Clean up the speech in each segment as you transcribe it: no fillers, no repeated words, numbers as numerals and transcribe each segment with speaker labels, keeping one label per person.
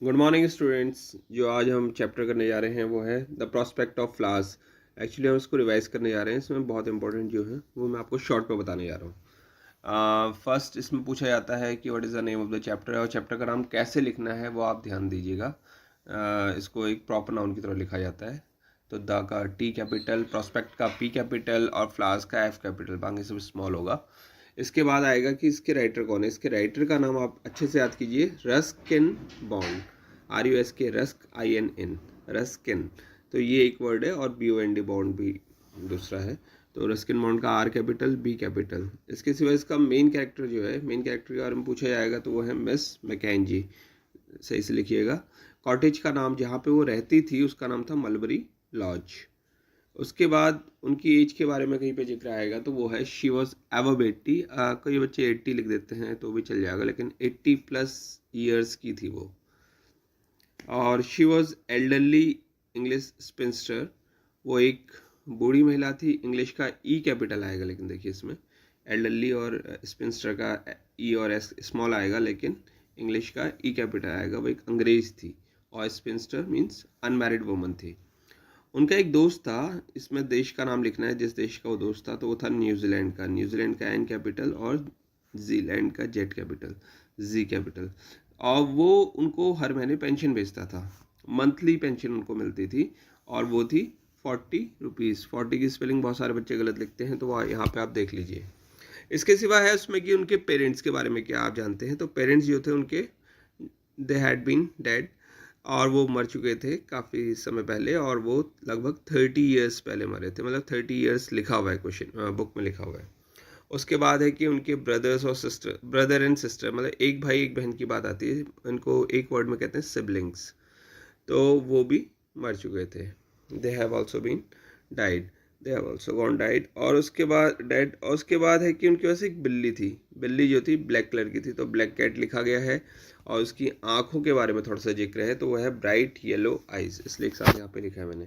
Speaker 1: Good morning students. जो आज हम चैप्टर करने जा रहे हैं वो है the prospect of flowers. Actually हम इसको रिवाइज करने जा रहे हैं। इसमें बहुत इंपॉर्टेंट जो है वो मैं आपको शॉर्ट में बताने जा रहा हूँ। फर्स्ट इसमें पूछा जाता है कि what is the name of the chapter, और चैप्टर का नाम कैसे लिखना है वो आप ध्यान दीजिएगा। इसको एक प्रॉपर नाउन की तरह लिखा जाता है। तो द का टी कैपिटल, प्रोस्पेक्ट का पी कैपिटल और फ्लावर्स का एफ कैपिटल, बाकी सब स्मॉल होगा। इसके बाद आएगा कि इसके राइटर कौन है। इसके राइटर का नाम आप अच्छे से याद कीजिए, Ruskin bond, RUSK, rusk INN, Ruskin. तो ये एक वर्ड है, और BOND बॉन्ड भी दूसरा है। तो रस्किन बॉन्ड का R कैपिटल B कैपिटल। इसके सिवा इसका मेन कैरेक्टर जो है, मेन कैरेक्टर के बारे में पूछा जाएगा तो वो है मिस मैकेंजी। सही से लिखिएगा। कॉटेज का नाम जहाँ पे वो रहती थी उसका नाम था मलबरी लॉज। उसके बाद उनकी एज के बारे में कहीं पे जिक्र आएगा तो वो है शी वॉज एबव 80। कई बच्चे 80 लिख देते हैं तो भी चल जाएगा, लेकिन 80+ ईयर्स की थी वो। और she was elderly English sphincter, वो एक बूढ़ी महिला थी। इंग्लिश का ई कैपिटल आएगा, लेकिन देखिए इसमें एल्डरली और स्पिंस्टर का ई और एस स्मॉल आएगा, लेकिन इंग्लिश का ई कैपिटल आएगा। वो एक अंग्रेज थी, और स्पिंस्टर मीन्स अनमैरिड वुमन थी। उनका एक दोस्त था, इसमें देश का नाम लिखना है जिस देश का वो दोस्त था, तो वो था न्यूजीलैंड का। न्यूजीलैंड का एन कैपिटल और जीलैंड का जेड कैपिटल, जी कैपिटल। और वो उनको हर महीने पेंशन भेजता था, मंथली पेंशन उनको मिलती थी, और वो थी 40 रुपीज़। 40 की स्पेलिंग बहुत सारे बच्चे गलत लिखते हैं, तो वह यहाँ पे आप देख लीजिए। इसके सिवा है उसमें कि उनके पेरेंट्स के बारे में क्या आप जानते हैं। तो पेरेंट्स जो थे उनके, दे हैड बीन डेड, और वो मर चुके थे काफ़ी समय पहले, और वो लगभग 30 ईयर्स पहले मरे थे। मतलब 30 ईयर्स लिखा हुआ है, क्वेश्चन बुक में लिखा हुआ है। उसके बाद है कि उनके ब्रदर्स और सिस्टर, ब्रदर एंड सिस्टर, मतलब एक भाई एक बहन की बात आती है। उनको एक वर्ड में कहते हैं सिबलिंग्स। तो वो भी मर चुके थे। They have also been died, they have also gone died. और उसके बाद डेड, और उसके बाद है कि उनके पास एक बिल्ली थी। बिल्ली जो थी ब्लैक कलर की थी, तो ब्लैक कैट लिखा गया है। और उसकी आंखों के बारे में थोड़ा सा जिक्र है, तो वह है ब्राइट येलो आइज, इसलिए एक साथ यहाँ पे लिखा है मैंने।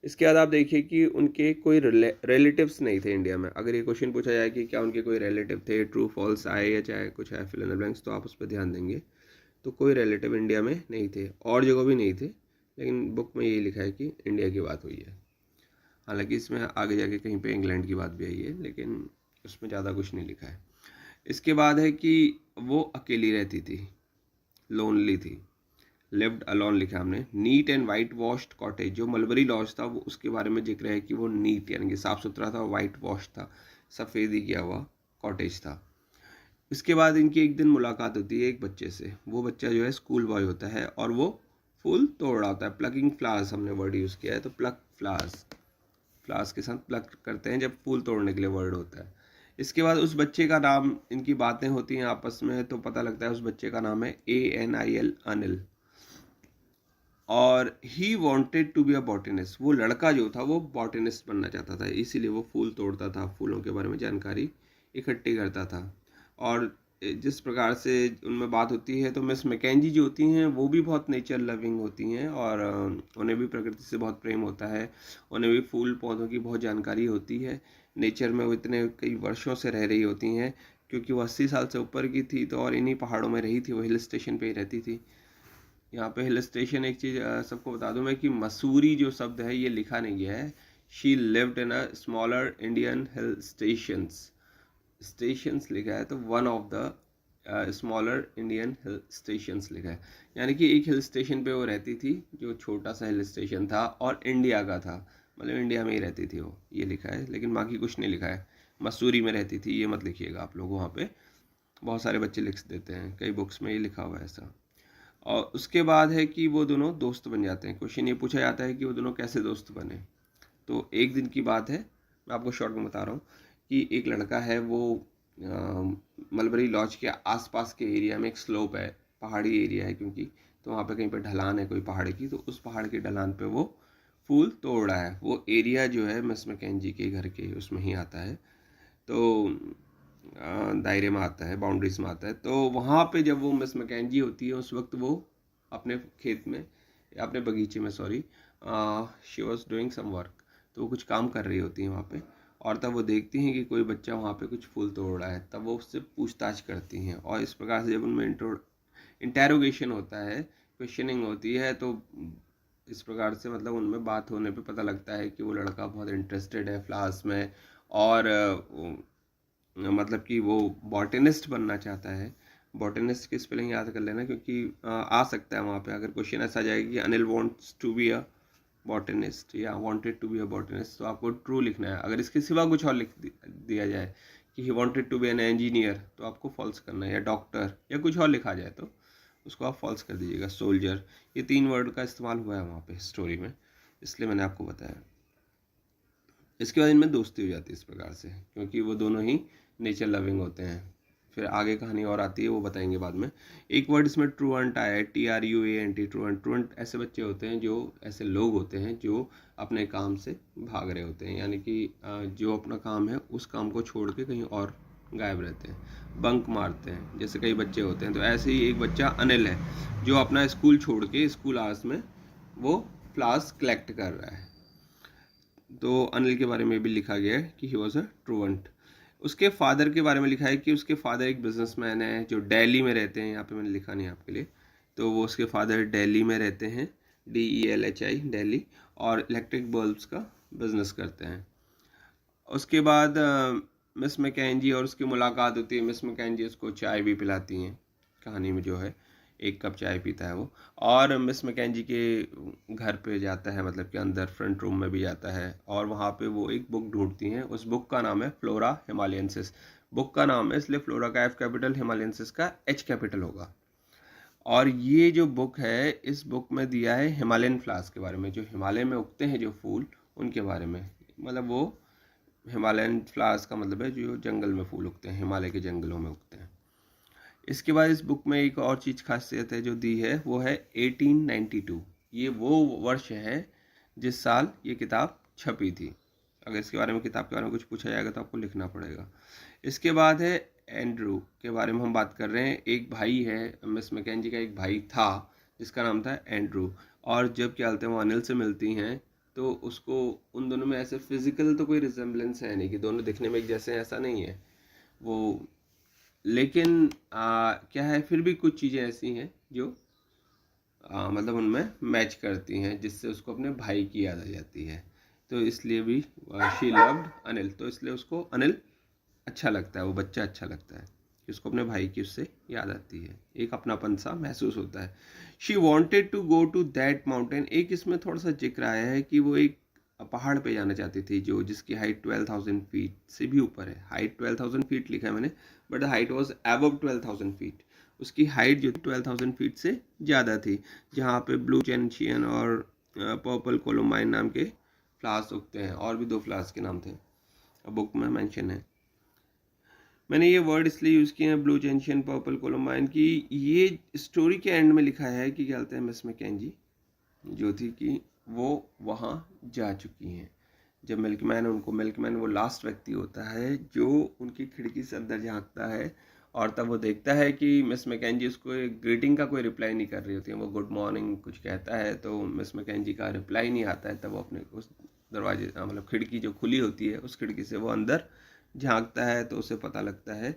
Speaker 1: इसके बाद आप देखिए कि उनके कोई रिलेटिव्स नहीं थे इंडिया में। अगर ये क्वेश्चन पूछा जाए कि क्या उनके कोई रिलेटिव थे, ट्रू फॉल्स आए या चाहे कुछ है फिल इन द ब्लैंक्स, तो आप उस पर ध्यान देंगे। तो कोई रिलेटिव इंडिया में नहीं थे, और जगह भी नहीं थे, लेकिन बुक में यही लिखा है कि इंडिया की बात हुई है। हालांकि इसमें आगे जाके कहीं पे इंग्लैंड की बात भी आई है, लेकिन उसमें ज़्यादा कुछ नहीं लिखा है। इसके बाद है कि वो अकेली रहती थी, लोनली थी, लिव्ड अलोन लिखा हमने। Neat and white washed cottage, जो मलबरी लॉज था वो उसके बारे में जिक्र है कि वो नीट यानी कि साफ़ सुथरा था, वाइट वॉश था, सफ़ेदी किया हुआ कॉटेज था। इसके बाद इनकी एक दिन मुलाकात होती है एक बच्चे से। वो बच्चा जो है स्कूल बॉय होता है, और वो फूल तोड़ रहा होता है। प्लकिंग फ्लावर्स हमने वर्ड यूज़ किया है, तो प्लक फ्लावर्स, फ्लावर्स के साथ प्लक करते हैं जब फूल तोड़ने के लिए वर्ड होता है। इसके बाद उस बच्चे का नाम, इनकी बातें होती हैं आपस में, तो पता लगता है उस बच्चे का नाम है ANIL, अनिल। और he wanted to be a botanist, वो लड़का जो था वो बॉटनिस्ट बनना चाहता था, इसीलिए वो फूल तोड़ता था, फूलों के बारे में जानकारी इकट्ठी करता था। और जिस प्रकार से उनमें बात होती है, तो मिस मैकेंजी जो होती हैं वो भी बहुत नेचर लविंग होती हैं, और उन्हें भी प्रकृति से बहुत प्रेम होता है। उन्हें भी फूल पौधों की बहुत जानकारी होती है। नेचर में वो इतने कई वर्षों से रह रही होती हैं, क्योंकि वो 80 साल से ऊपर की थी, तो और इन्हीं पहाड़ों में रही थी, वो हिल स्टेशन पे ही रहती थी। यहाँ पे हिल स्टेशन, एक चीज़ सबको बता दूं मैं कि मसूरी जो शब्द है ये लिखा नहीं गया है। She lived in a smaller Indian hill stations, stations लिखा है, तो one of the smaller Indian hill stations लिखा है। यानी कि एक हिल स्टेशन पे वो रहती थी, जो छोटा सा हिल स्टेशन था और इंडिया का था, मतलब इंडिया में ही रहती थी वो, ये लिखा है। लेकिन बाकी कुछ नहीं लिखा है। मसूरी में रहती थी ये मत लिखिएगा आप लोग, वहाँ पे बहुत सारे बच्चे लिख देते हैं, कई बुक्स में ये लिखा हुआ है ऐसा। और उसके बाद है कि वो दोनों दोस्त बन जाते हैं। क्वेश्चन ये पूछा जाता है कि वो दोनों कैसे दोस्त बने। तो एक दिन की बात है, मैं आपको शॉर्ट में बता रहा हूँ कि एक लड़का है, वो मलबरी लॉज के आसपास के एरिया में, एक स्लोप है, पहाड़ी एरिया है क्योंकि, तो वहाँ पे कहीं पे ढलान है कोई पहाड़ की, तो उस पहाड़ की ढलान पे वो फूल तोड़ रहा है। वो एरिया जो है मिस मैकेंजी के घर के उसमें ही आता है, तो दायरे में आता है, बाउंड्रीज में आता है। तो वहाँ पे जब वो मिस मैकेंजी होती है, उस वक्त वो अपने खेत में, अपने बगीचे में, sorry, she was doing some work, तो वो कुछ काम कर रही होती हैं वहाँ पे। और तब वो देखती हैं कि कोई बच्चा वहाँ पे कुछ फूल तोड़ रहा है, तब वो उससे पूछताछ करती हैं, और इस प्रकार से जब उनमें इंटेरोगेशन होता है, क्वेश्चनिंग होती है तो इस प्रकार से मतलब उनमें बात होने पे पता लगता है कि वो लड़का बहुत इंटरेस्टेड है फ्लावर्स में, और मतलब कि वो बॉटनिस्ट बनना चाहता है। बॉटनिस्ट की स्पेलिंग याद कर लेना, क्योंकि आ सकता है वहाँ पे अगर क्वेश्चन ऐसा आ जाएगा कि Anil wants to be a botanist या wanted to be a botanist, तो आपको ट्रू लिखना है। अगर इसके सिवा कुछ और लिख दिया जाए कि he wanted to be an engineer, तो आपको फॉल्स करना है, या डॉक्टर या कुछ और लिखा जाए तो उसको आप फॉल्स कर दीजिएगा। सोल्जर, ये 3 वर्ड का इस्तेमाल हुआ है वहाँ पे स्टोरी में, इसलिए मैंने आपको बताया। इसके बाद इनमें दोस्ती हो जाती है इस प्रकार से, क्योंकि वो दोनों ही नेचर लविंग होते हैं। फिर आगे कहानी और आती है, वो बताएंगे बाद में। एक वर्ड इसमें ट्रूअंट आया है, TRUANT, ट्रूअंट। ट्रूअंट ऐसे बच्चे होते हैं, जो ऐसे लोग होते हैं जो अपने काम से भाग रहे होते हैं, यानी कि जो अपना काम है उस काम को छोड़ के कहीं और गायब रहते हैं, बंक मारते हैं, जैसे कई बच्चे होते हैं। तो ऐसे ही एक बच्चा अनिल है जो अपना स्कूल छोड़ के स्कूल आवर्स में वो फ्लावर्स कलेक्ट कर रहा है। तो अनिल के बारे में भी लिखा गया है कि ही वॉज अ ट्रूअंट। उसके फादर के बारे में लिखा है कि उसके फादर एक बिजनेसमैन है जो दिल्ली में रहते हैं। यहाँ पे मैंने लिखा नहीं आपके लिए, तो वो उसके फादर दिल्ली में रहते हैं, DELHI, दिल्ली, और इलेक्ट्रिक बल्ब्स का बिजनेस करते हैं। उसके बाद मिस मैकेंजी और उसकी मुलाकात होती है। मिस मैकेंजी उसको चाय भी पिलाती हैं, कहानी में जो है 1 कप चाय पीता है वो, और मिस मैकेंजी के घर पे जाता है, मतलब कि अंदर फ्रंट रूम में भी जाता है, और वहाँ पे वो एक बुक ढूंढती हैं। उस बुक का नाम है फ्लोरा हिमालयंसिस। बुक का नाम है इसलिए फ्लोरा का F कैपिटल, हिमालयंसिस का H कैपिटल होगा। और ये जो बुक है, इस बुक में दिया है हिमालयन फ्लावर्स के बारे में, जो हिमालय में उगते हैं जो फूल, उनके बारे में। मतलब वो हिमालयन फ्लावर्स का मतलब है जो जंगल में फूल उगते हैं, हिमालय के जंगलों में उगते हैं। इसके बाद इस बुक में एक और चीज़ खासियत है जो दी है, वो है 1892। ये वो वर्ष है जिस साल ये किताब छपी थी। अगर इसके बारे में, किताब के बारे में कुछ पूछा जाएगा तो आपको लिखना पड़ेगा। इसके बाद है एंड्रू के बारे में हम बात कर रहे हैं। एक भाई है, मिस मैकेंजी का एक भाई था जिसका नाम था एंड्रू, और जब क्या बोलते हैं वो अनिल से मिलती हैं, तो उसको, उन दोनों में ऐसे फिजिकल तो कोई रिजेम्बलेंस है नहीं कि दोनों दिखने में एक जैसे हैं, ऐसा नहीं है वो। लेकिन क्या है, फिर भी कुछ चीज़ें ऐसी हैं जो मतलब उनमें मैच करती हैं, जिससे उसको अपने भाई की याद आ जाती है। तो इसलिए भी शी लव्ड अनिल, तो इसलिए उसको अनिल अच्छा लगता है, वो बच्चा अच्छा लगता है कि उसको अपने भाई की उससे याद आती है, एक अपनापन सा महसूस होता है। She wanted to go to that mountain. एक इसमें थोड़ा सा जिक्र आया है कि वो एक पहाड़ पे जाना चाहती थी जो जिसकी हाइट 12,000 फीट से भी ऊपर है। हाइट 12,000 फीट लिखा है मैंने, but the height was above 12,000 feet. उसकी हाइट जो 12,000 फीट से ज़्यादा थी, जहाँ पे ब्लू चैनशियन और पर्पल कोलोमाइन नाम के फ्लावर्स उगते हैं। और भी 2 फ्लावर्स के नाम थे, बुक में मेंशन है। मैंने ये वर्ड इसलिए यूज़ किए हैं, ब्लू चैनशियन, पर्पल कोलोमाइन, की ये स्टोरी के एंड में लिखा है कि क्या कहते हैं, मिस मैकेंजी जो थी कि वो वहाँ जा चुकी हैं। जब मिल्कमैन उनको, मिल्कमैन वो लास्ट व्यक्ति होता है जो उनकी खिड़की से अंदर झांकता है, और तब वो देखता है कि मिस मैकेंजी उसको एक ग्रीटिंग का कोई रिप्लाई नहीं कर रही होती है। वो गुड मॉर्निंग कुछ कहता है तो मिस मैकेंजी का रिप्लाई नहीं आता है। तब वो अपने उस दरवाजे, मतलब खिड़की जो खुली होती है, उस खिड़की से वो अंदर झांकता है, तो उसे पता लगता है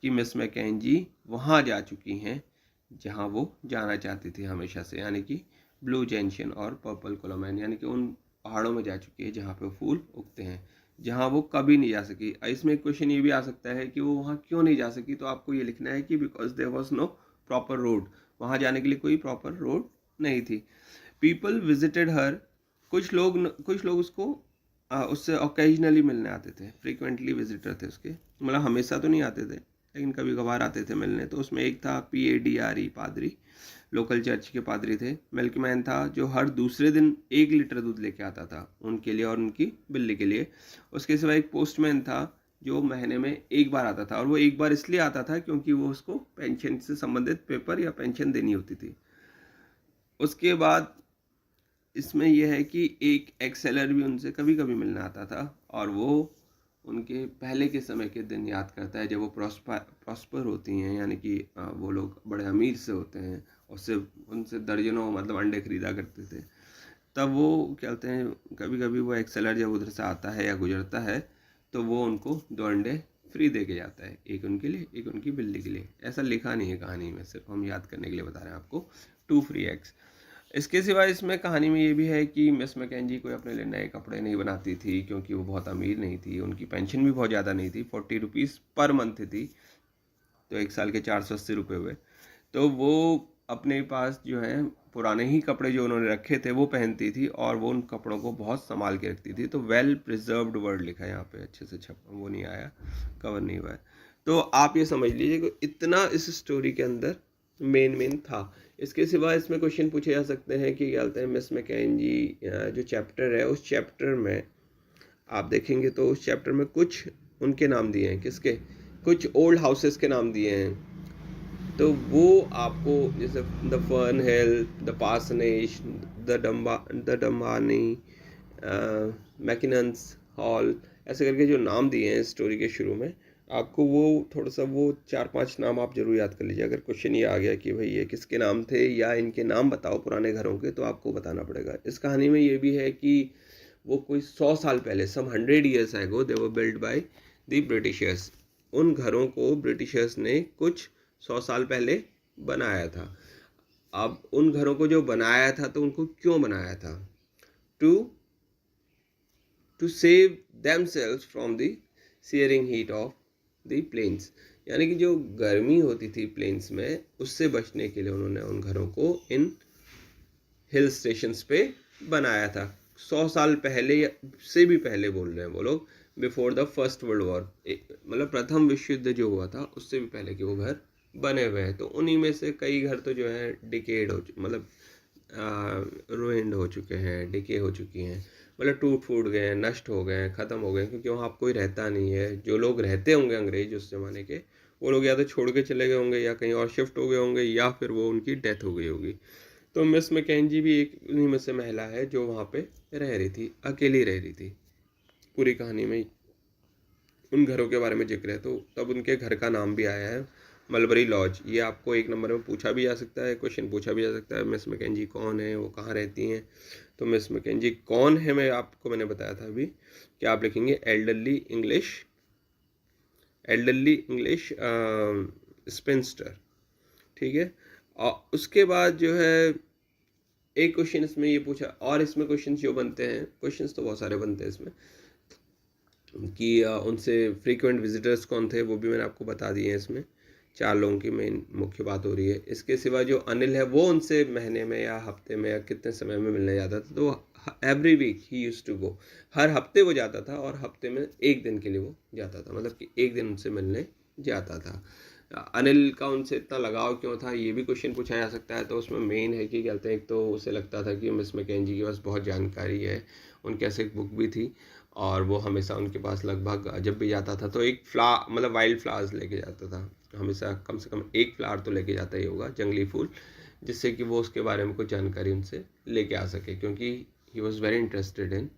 Speaker 1: कि मिस मैकेंजी वहाँ जा चुकी हैं जहाँ वो जाना चाहती थी हमेशा से, यानी कि ब्लू जेंशियन और पर्पल कोलोमैन, यानी कि उन पहाड़ों में जा चुकी है जहाँ पे फूल उगते हैं, जहाँ वो कभी नहीं जा सकी। इसमें एक क्वेश्चन ये भी आ सकता है कि वो वहाँ क्यों नहीं जा सकी, तो आपको ये लिखना है कि because there was no proper road. वहाँ जाने के लिए कोई प्रॉपर रोड नहीं थी। पीपल विजिटेड हर, कुछ लोग उसको उससे ओकेजनली मिलने आते थे, फ्रीक्वेंटली विजिटर थे उसके, मतलब हमेशा तो नहीं आते थे लेकिन कभी कभार आते थे मिलने। तो उसमें एक था PADRE, पादरी, लोकल चर्च के पादरी थे। मिल्कमैन था जो हर दूसरे दिन 1 लीटर दूध लेके आता था उनके लिए और उनकी बिल्ली के लिए। उसके सिवा एक पोस्टमैन था जो महीने में 1 बार आता था, और वो 1 बार इसलिए आता था क्योंकि वो उसको पेंशन से संबंधित पेपर या पेंशन देनी होती थी। उसके बाद इसमें यह है कि एक एक्सेलर भी उनसे कभी कभी मिलने आता था, और वो उनके पहले के समय के दिन याद करता है जब वो प्रॉस्पर होती हैं, यानी कि वो लोग बड़े अमीर से होते हैं, उससे उनसे दर्जनों मतलब अंडे खरीदा करते थे। तब वो क्या कहते हैं, कभी कभी वो एक्सेलर जब उधर से आता है या गुजरता है तो वो उनको 2 अंडे फ्री दे के जाता है, एक उनके लिए एक उनकी बिल्ली के लिए। ऐसा लिखा नहीं है कहानी में, सिर्फ हम याद करने के लिए बता रहे हैं आपको, 2 फ्री एग्स। इसके सिवा इसमें कहानी में ये भी है कि मिस मैकेंजी कोई अपने लिए नए कपड़े नहीं बनाती थी, क्योंकि वो बहुत अमीर नहीं थी, उनकी पेंशन भी बहुत ज़्यादा नहीं थी, 40 रुपीज़ पर मंथ थी, तो 1 साल के 480 रुपये हुए। तो वो अपने पास जो है पुराने ही कपड़े जो उन्होंने रखे थे वो पहनती थी, और वो उन कपड़ों को बहुत संभाल के रखती थी। तो वेल प्रिजर्व्ड वर्ड लिखा है यहाँ पे, अच्छे से छप वो नहीं आया, कवर नहीं हुआ है। तो आप ये समझ लीजिए कि इतना इस स्टोरी के अंदर मेन था। इसके सिवा इसमें क्वेश्चन पूछे जा सकते हैं कि क्या कहते हैं मिस मैकेंजी जो चैप्टर है, उस चैप्टर में आप देखेंगे तो उस चैप्टर में कुछ उनके नाम दिए हैं, किसके, कुछ ओल्ड हाउसेस के नाम दिए हैं। तो वो आपको जैसे the fern hill, the parsonage, the डम्बानी, मैकिनन्स हॉल, ऐसे करके जो नाम दिए हैं स्टोरी के शुरू में, आपको वो थोड़ा सा वो 4-5 नाम आप जरूर याद कर लीजिए। अगर क्वेश्चन ये आ गया कि भाई ये किसके नाम थे या इनके नाम बताओ पुराने घरों के, तो आपको बताना पड़ेगा। इस कहानी में ये भी है कि वो कोई 100 साल पहले, सम 100 years ago they were built by the Britishers. उन घरों को ब्रिटिशर्स ने कुछ 100 साल पहले बनाया था। अब उन घरों को जो बनाया था तो उनको क्यों बनाया था? To save themselves from the searing heat of the plains, यानी कि जो गर्मी होती थी प्लेन्स में, उससे बचने के लिए उन्होंने उन घरों को इन हिल स्टेशंस पे बनाया था। 100 साल पहले से भी पहले बोल रहे हैं वो लोग, before the first world war, मतलब प्रथम विश्व युद्ध जो हुआ था उससे भी पहले के वो घर बने हुए हैं। तो उन्हीं में से कई घर तो जो है डिकेड हो, मतलब रुइंड हो चुके हैं, डिके हो चुकी हैं, मतलब टूट फूट गए हैं, नष्ट हो गए हैं, ख़त्म हो गए हैं, क्योंकि वहाँ कोई रहता नहीं है। जो लोग रहते होंगे अंग्रेज उस ज़माने के, वो लोग या तो छोड़ के चले गए होंगे या कहीं और शिफ्ट हो गए होंगे, या फिर वो उनकी डेथ हो गई होगी। तो मिस मैकेंजी भी एक उन्हीं में से महिला है जो वहाँ पे रह रही थी, अकेली रह रही थी। पूरी कहानी में उन घरों के बारे में जिक्र है, तो तब उनके घर का नाम भी आया है मलबरी लॉज। ये आपको 1 नंबर में पूछा भी जा सकता है, क्वेश्चन पूछा भी जा सकता है, मिस मैकेंजी कौन है, वो कहाँ रहती हैं। तो मिस मैकेंजी कौन है मैंने बताया था अभी कि आप लिखेंगे एल्डरली इंग्लिश स्पिंस्टर, ठीक है। और उसके बाद जो है एक क्वेश्चन इसमें ये पूछा, और इसमें क्वेश्चन जो बनते हैं, क्वेश्चंस तो बहुत सारे बनते हैं इसमें, कि उनसे फ्रीक्वेंट विजिटर्स कौन थे, वो भी मैंने आपको बता दिए हैं। इसमें 4 लोगों की मेन मुख्य बात हो रही है। इसके सिवा जो अनिल है वो उनसे महीने में या हफ्ते में या कितने समय में मिलने जाता था, तो every week he used to go, हर हफ्ते वो जाता था, और हफ्ते में 1 दिन के लिए वो जाता था, मतलब कि 1 दिन उनसे मिलने जाता था। अनिल का उनसे इतना लगाव क्यों था, ये भी क्वेश्चन पूछा जा सकता है। तो उसमें मेन है कि कहते हैं, एक तो उसे लगता था कि मिस मैकेंजी के पास बहुत जानकारी है, उनके पास एक बुक भी थी, और वो हमेशा उनके पास लगभग जब भी जाता था तो एक मतलब वाइल्ड फ्लावर्स लेके जाता था, हमेशा कम से कम 1 फ्लावर तो लेके जाता ही होगा, जंगली फूल, जिससे कि वो उसके बारे में कुछ जानकारी उनसे लेके आ सके, क्योंकि he was very interested in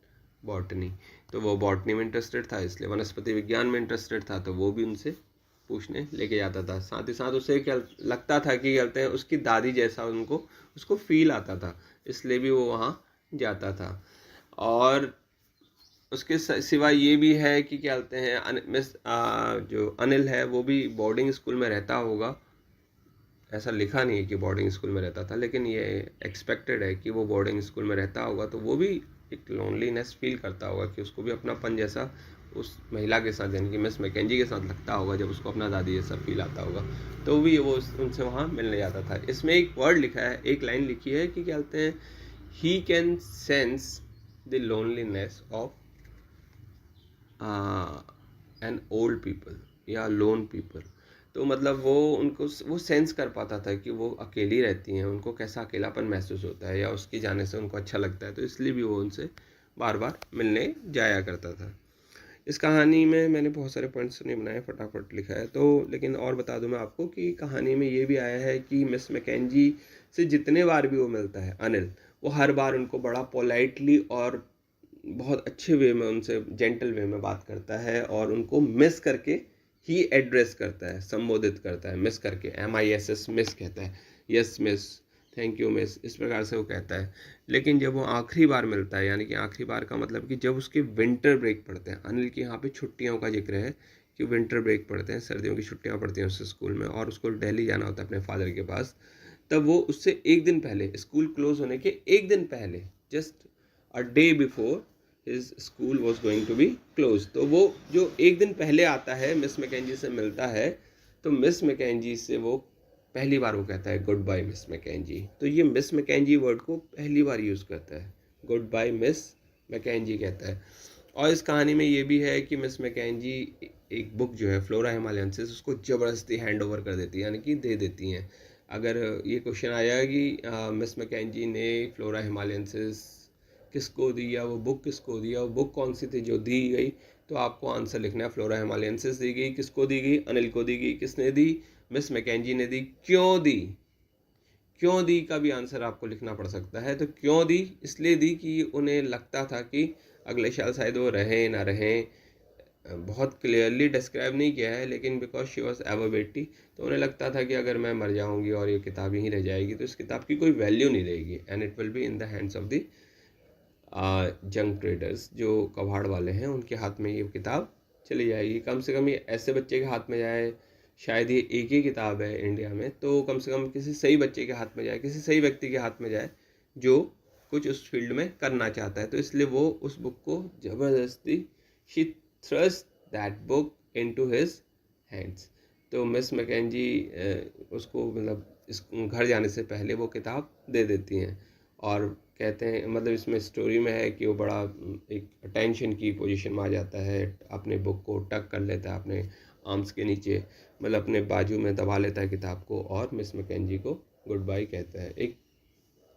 Speaker 1: botany. तो वो बॉटनी में इंटरेस्टेड था, इसलिए वनस्पति विज्ञान में इंटरेस्टेड था, तो वो भी उनसे पूछने लेके जाता था। साथ ही साथ उसे क्या लगता था कि कहते हैं उसकी दादी जैसा उसको फील आता था, इसलिए भी वो वहाँ जाता था। और उसके सिवा ये भी है कि क्या कहते हैं जो अनिल है वो भी बोर्डिंग स्कूल में रहता होगा, ऐसा लिखा नहीं है कि बोर्डिंग स्कूल में रहता था, लेकिन ये एक्सपेक्टेड है कि वो बोर्डिंग स्कूल में रहता होगा। तो वो भी एक लोनलीनेस फील करता होगा कि उसको भी अपनापन जैसा उस महिला के साथ, यानी कि मिस मैकेंजी के साथ लगता होगा, जब उसको अपना दादी जैसा फील आता होगा, तो भी वो उनसे वहाँ मिलने जाता था। इसमें एक वर्ड लिखा है, एक लाइन लिखी है कि क्या कहते हैं, he can sense the loneliness of an old people या लोन पीपल। तो मतलब वो सेंस कर पाता था कि वो अकेली रहती हैं, उनको कैसा अकेलापन महसूस होता है, या उसकी जाने से उनको अच्छा लगता है, तो इसलिए भी वो उनसे बार बार मिलने जाया करता था। इस कहानी में मैंने बहुत सारे पॉइंट्स नहीं बनाए, फटाफट लिखा है तो, लेकिन और बता दूं मैं आपको कि कहानी में ये भी आया है कि मिस मैकेंजी से जितने बार भी वो मिलता है अनिल, वो हर बार उनको बड़ा पोलाइटली और बहुत अच्छे वे में, उनसे जेंटल वे में बात करता है, और उनको मिस करके ही एड्रेस करता है, संबोधित करता है, मिस करके, MISS मिस कहता है, yes miss, thank you miss, इस प्रकार से वो कहता है। लेकिन जब वो आखिरी बार मिलता है, यानी कि आखिरी बार का मतलब कि जब उसके विंटर ब्रेक पड़ते हैं, अनिल की यहाँ पे छुट्टियों का जिक्र है कि विंटर ब्रेक पड़ते हैं, सर्दियों की छुट्टियां पड़ती हैं उससे स्कूल में, और उसको दिल्ली जाना होता है अपने फादर के पास, तब वो उससे एक दिन पहले, स्कूल क्लोज होने के एक दिन पहले, just a day before his school was going to be close, तो वो जो एक दिन पहले आता है, मिस मैकेंजी से मिलता है, तो मिस मैकेंजी से वो पहली बार वो कहता है गुड बाय मिस मैकेंजी। तो ये मिस मैकेंजी वर्ड को पहली बार यूज़ करता है, गुड बाय मिस मैकेंजी कहता है। और इस कहानी में ये भी है कि मिस मैकेंजी एक बुक जो है फ्लोरा हिमालयंसिस उसको ज़बरदस्ती हैंड ओवर कर देती है, यानी कि दे देती हैं। अगर ये क्वेश्चन आया कि मिस मैकेंजी ने फ्लोरा हिमालयंसिस किसको दी, या वो बुक किसको दी, या वो बुक कौन सी थी जो दी गई, तो आपको आंसर लिखना है फ्लोरा हिमालयंसिस दी गई, किसको दी गई, अनिल को दी गई, किसने दी, मिस मैकेंजी ने दी, क्यों दी, क्यों दी का भी आंसर आपको लिखना पड़ सकता है। तो क्यों दी, इसलिए दी कि उन्हें लगता था कि अगले साल शायद वो रहें ना रहें, बहुत क्लियरली डिस्क्राइब नहीं किया है, लेकिन बिकॉज शी वॉज एवर बेटी, तो उन्हें लगता था कि अगर मैं मर जाऊंगी और ये किताब यहीं रह जाएगी तो इस किताब की कोई वैल्यू नहीं रहेगी, and it will be in the hands of the जंग ट्रेडर्स, जो कबाड़ वाले हैं उनके हाथ में ये किताब चली जाएगी। कम से कम ये ऐसे बच्चे के हाथ में जाए, शायद ये एक ही किताब है इंडिया में, तो कम से कम किसी सही बच्चे के हाथ में जाए, किसी सही व्यक्ति के हाथ में जाए जो कुछ उस फील्ड में करना चाहता है। तो इसलिए वो उस बुक को ज़बरदस्ती, she thrust that book into his hands. तो मिस मैकेंजी उसको मतलब इस घर जाने से पहले वो किताब दे देती हैं, और कहते हैं, मतलब इसमें स्टोरी में है कि वो बड़ा एक टेंशन की पोजीशन में आ जाता है, अपने बुक को टक कर लेता है अपने आर्म्स के नीचे, मतलब अपने बाजू में दबा लेता है किताब को, और मिस मैकेंजी को गुड बाय कहता है। एक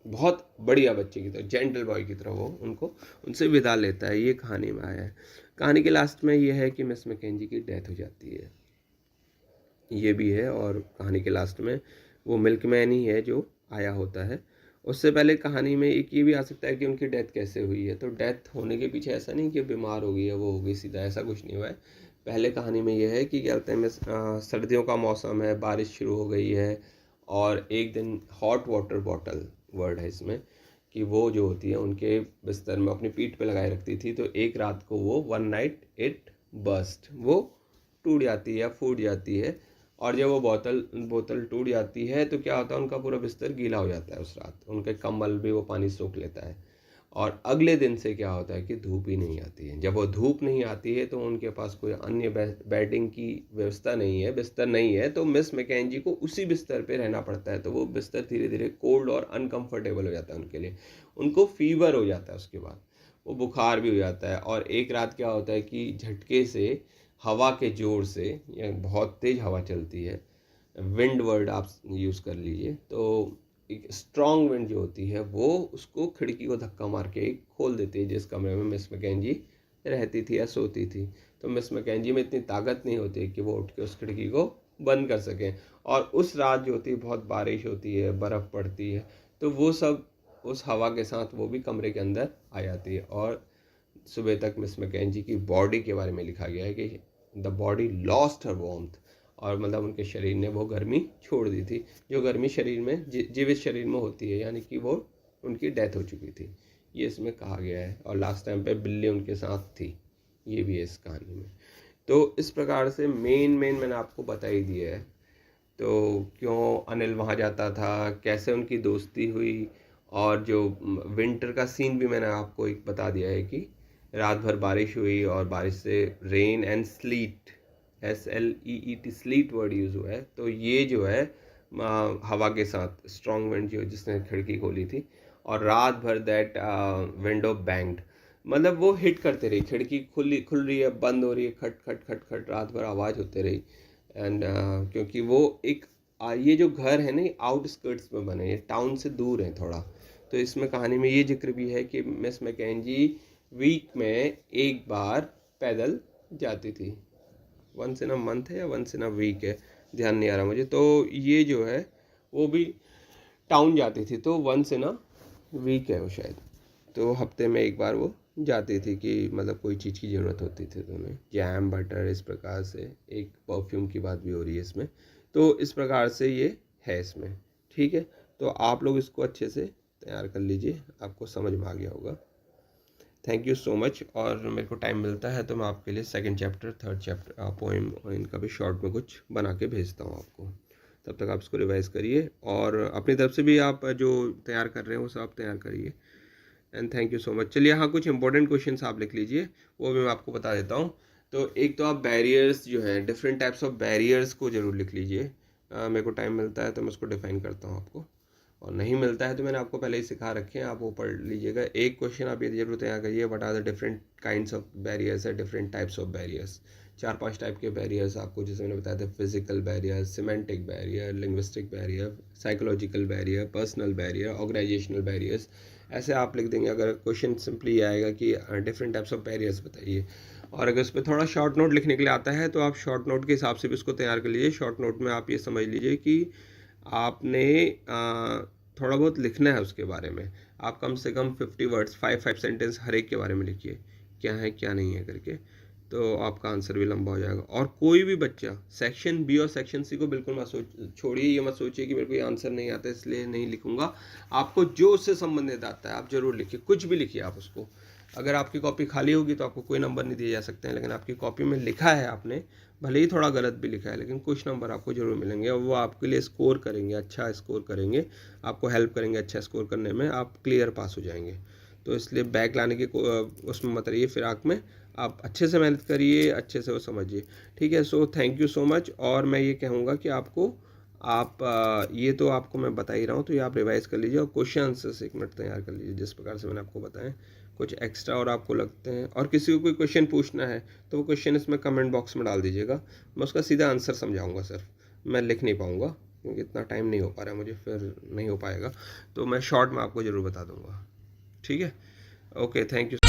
Speaker 1: बहुत बढ़िया बच्चे की तरह, जेंटल बॉय की तरह वो उनको उनसे विदा लेता है। ये कहानी में आया है। कहानी के लास्ट में ये है कि मिस मैकेंजी की डेथ हो जाती है, ये भी है। और कहानी के लास्ट में वो मिल्कमैन ही है जो आया होता है। उससे पहले कहानी में एक ये भी आ सकता है कि उनकी डेथ कैसे हुई है। तो डेथ होने के पीछे ऐसा नहीं कि बीमार हो गई है, वो हो गई सीधा, ऐसा कुछ नहीं हुआ है। पहले कहानी में ये है कि क्या कहते हैं, सर्दियों का मौसम है, बारिश शुरू हो गई है, और एक दिन हॉट वाटर बॉटल वर्ड है इसमें, कि वो जो होती है उनके बिस्तर में अपनी पीठ पे लगाए रखती थी, तो एक रात को वो वन नाइट इट बस्ट, वो टूट जाती है या फूट जाती है। और जब वो बोतल टूट जाती है तो क्या होता है, उनका पूरा बिस्तर गीला हो जाता है उस रात, उनके कंबल भी वो पानी सोख लेता है। और अगले दिन से क्या होता है कि धूप ही नहीं आती है। जब वो धूप नहीं आती है तो उनके पास कोई अन्य बेडिंग की व्यवस्था नहीं है, बिस्तर नहीं है, तो मिस मैकेंजी को उसी बिस्तर पे रहना पड़ता है। तो वो बिस्तर धीरे धीरे कोल्ड और अनकंफर्टेबल हो जाता है उनके लिए, उनको फीवर हो जाता है, उसके बाद वो बुखार भी हो जाता है। और एक रात क्या होता है कि झटके से, हवा के ज़ोर से, या बहुत तेज़ हवा चलती है, विंड वर्ड आप यूज़ कर लीजिए, तो एक स्ट्रॉन्ग विंड जो होती है वो उसको खिड़की को धक्का मार के खोल देती है, जिस कमरे में मिस मैकेंजी रहती थी या सोती थी। तो मिस मैकेंजी में इतनी ताकत नहीं होती कि वो उठ के उस खिड़की को बंद कर सकें। और उस रात जो होती है बहुत बारिश होती है, बर्फ़ पड़ती है, तो वो सब उस हवा के साथ वो भी कमरे के अंदर आ जाती है। और सुबह तक मिस मैकेंजी की बॉडी के बारे में लिखा गया है कि the body lost her warmth, और मतलब उनके शरीर ने वो गर्मी छोड़ दी थी, जो गर्मी शरीर में जीवित शरीर में होती है, यानी कि वो उनकी डेथ हो चुकी थी, ये इसमें कहा गया है। और लास्ट टाइम पे बिल्ली उनके साथ थी, ये भी है इस कहानी में। तो इस प्रकार से मेन मैंने आपको बता ही दिया है। तो क्यों अनिल वहाँ जाता था, कैसे उनकी दोस्ती हुई, और जो विंटर का सीन भी मैंने आपको एक बता दिया है कि रात भर बारिश हुई, और बारिश से rain and slit, SLEET, slit word use हुआ है। तो ये जो है हवा के साथ स्ट्रॉन्ग विंड जो जिसने खिड़की खोली थी, और रात भर दैट विंडो बैंग्ड, मतलब वो हिट करते रही, खिड़की खुल रही है, बंद हो रही है, खट खट खट खट, रात भर आवाज़ होते रही। एंड क्योंकि वो एक ये जो घर है ना, आउटस्कर्ट्स में बने, ये टाउन से दूर है थोड़ा। तो इसमें कहानी में ये जिक्र भी है कि मिस मैकेंजी वीक में एक बार पैदल जाती थी, वंस इन अ मंथ है या वंस इन अ वीक है, ध्यान नहीं आ रहा मुझे। तो ये जो है वो भी टाउन जाती थी, तो वंस इन अ वीक है वो शायद, तो हफ्ते में एक बार वो जाती थी, कि मतलब कोई चीज़ की ज़रूरत होती थी तो उन्हें, जैम बटर, इस प्रकार से। एक परफ्यूम की बात भी हो रही है इसमें। तो इस प्रकार से ये है इसमें, ठीक है। तो आप लोग इसको अच्छे से तैयार कर लीजिए, आपको समझ में आ गया होगा। Thank you so much. और मेरे को टाइम मिलता है तो मैं आपके लिए second chapter, third chapter poem और इनका भी शॉर्ट में कुछ बना के भेजता हूँ आपको। तब तक आप इसको रिवाइज करिए और अपनी तरफ से भी आप जो तैयार कर रहे हैं वो सब तैयार करिए। And thank you so much. चलिए हाँ, कुछ इंपॉर्टेंट क्वेश्चंस आप लिख लीजिए, वो भी मैं आपको बता देता हूँ। तो एक तो आप बैरियर्स जो है, डिफरेंट टाइप्स ऑफ बैरियर्स को ज़रूर लिख लीजिए। मेरे को टाइम मिलता है तो मैं उसको डिफाइन करता हूँ आपको, और नहीं मिलता है तो मैंने आपको पहले ही सिखा रखे हैं, आप वो पढ़ लीजिएगा। एक क्वेश्चन आप ये जरूर तैयार करिए, what are the different kinds of barriers है, different types of barriers. 4-5 type के बैरियर्स आपको, जैसे मैंने बताया था, physical barrier, semantic barrier, linguistic barrier, psychological barrier, personal barrier, organisational barriers. ऐसे आप लिख देंगे। अगर क्वेश्चन सिंपली आएगा कि डिफरेंट टाइप्स ऑफ बैरियर्स बताइए, और अगर उस पर थोड़ा शॉर्ट नोट लिखने के लिए आता है तो आप शॉर्ट नोट के हिसाब से भी उसको तैयार कर लीजिए। शॉर्ट नोट में आप ये समझ लीजिए कि आपने थोड़ा बहुत लिखना है उसके बारे में। आप कम से कम 50 वर्ड्स, 5 सेंटेंस हर एक के बारे में लिखिए, क्या है क्या नहीं है करके, तो आपका आंसर भी लंबा हो जाएगा। और कोई भी बच्चा सेक्शन बी और सेक्शन सी को बिल्कुल मत छोड़िए। ये मत सोचिए कि मेरे को ये आंसर नहीं आता इसलिए नहीं लिखूंगा। आपको जो उससे संबंधित आता है आप जरूर लिखिए, कुछ भी लिखिए आप उसको। अगर आपकी कॉपी खाली होगी तो आपको कोई नंबर नहीं दिए जा सकते हैं, लेकिन आपकी कॉपी में लिखा है आपने, भले ही थोड़ा गलत भी लिखा है, लेकिन कुछ नंबर आपको जरूर मिलेंगे और वो आपके लिए स्कोर करेंगे, अच्छा स्कोर करेंगे, आपको हेल्प करेंगे अच्छा स्कोर करने में, आप क्लियर पास हो जाएंगे। तो इसलिए बैक लाने की उसमें मत रहिए फिराक में, आप अच्छे से मेहनत करिए, अच्छे से वो समझिए, ठीक है। So thank you so much. और मैं ये कहूँगा कि आपको ये तो आपको मैं बता ही रहा हूँ, तो ये आप रिवाइज कर लीजिए और क्वेश्चन आंसर्स 1 मिनट तैयार कर लीजिए जिस प्रकार से मैंने आपको बताया। कुछ एक्स्ट्रा और आपको लगते हैं और किसी को कोई क्वेश्चन पूछना है तो वो क्वेश्चन इसमें कमेंट बॉक्स में डाल दीजिएगा, मैं उसका सीधा आंसर समझाऊंगा सर। मैं लिख नहीं पाऊँगा क्योंकि इतना टाइम नहीं हो पा रहा है मुझे, फिर नहीं हो पाएगा, तो मैं शॉर्ट में आपको ज़रूर बता दूँगा, ठीक है। Okay, thank you.